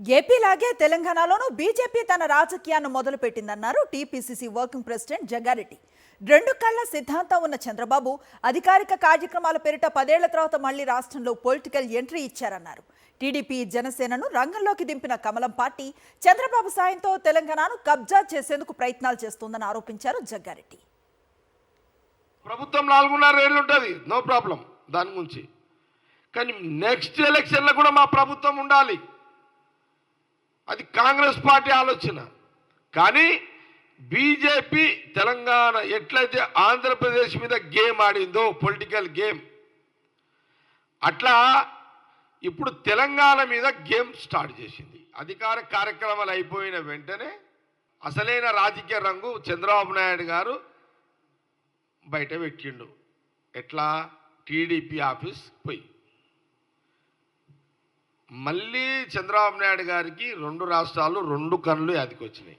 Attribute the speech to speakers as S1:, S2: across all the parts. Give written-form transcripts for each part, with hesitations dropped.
S1: ఏపీలాగే తెలంగాణలోనూ బీజేపీ తన రాజకీయాన్ని మొదలుపెట్టిందన్నారు టీపీసీసీ వర్కింగ్ ప్రెసిడెంట్ జగ్గారెడ్డి. రెండు కళ్ల సిద్ధాంతం ఉన్న చంద్రబాబు అధికారిక కార్యక్రమాల పేరిట 10 ఏళ్ల తర్వాత మళ్లీ రాష్ట్రంలో పొలిటికల్ ఎంట్రీ ఇచ్చారన్నారు. టీడీపీ జనసేనను రంగంలోకి దింపిన కమలం పార్టీ చంద్రబాబు సాయంతో తెలంగాణను కబ్జా చేసేందుకు ప్రయత్నాలు చేస్తోందని ఆరోపించారు జగ్గారెడ్డి.
S2: ప్రభుత్వం 4.5 ఏళ్ళు ఉంటుంది, నో ప్రాబ్లం దాని గురించి. కానీ నెక్స్ట్ ఎలక్షన్లో కూడా మా ప్రభుత్వం ఉండాలి, అది కాంగ్రెస్ పార్టీ ఆలోచన. కానీ బీజేపీ తెలంగాణ ఎట్లయితే ఆంధ్రప్రదేశ్ మీద గేమ్ ఆడిందో, పొలిటికల్ గేమ్, అట్లా ఇప్పుడు తెలంగాణ మీద గేమ్ స్టార్ట్ చేసింది. అధికార కార్యక్రమాలు అయిపోయిన వెంటనే అసలైన రాజకీయ రంగు చంద్రబాబు నాయుడు గారు బయట పెట్టిండు. ఎట్లా? టీడీపీ ఆఫీస్ పోయి మళ్ళీ చంద్రబాబు నాయుడు గారికి 2 రాష్ట్రాలు 2 కన్నులు యాదికొచ్చినాయి.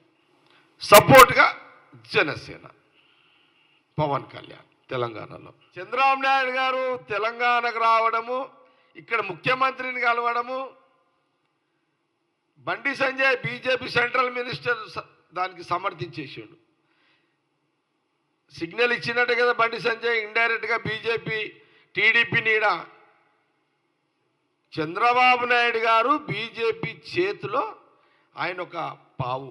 S2: సపోర్ట్గా జనసేన, పవన్ కళ్యాణ్ తెలంగాణలో. చంద్రబాబు నాయుడు గారు తెలంగాణకు రావడము, ఇక్కడ ముఖ్యమంత్రిని కలవడము, Bandi Sanjay BJP central minister దానికి సమర్థించేసాడు. సిగ్నల్ ఇచ్చినట్టు కదా బండి సంజయ్ ఇండైరెక్ట్గా బీజేపీ టీడీపీ నీడ. చంద్రబాబు నాయుడు గారు బీజేపీ చేతిలో ఆయన ఒక పావు.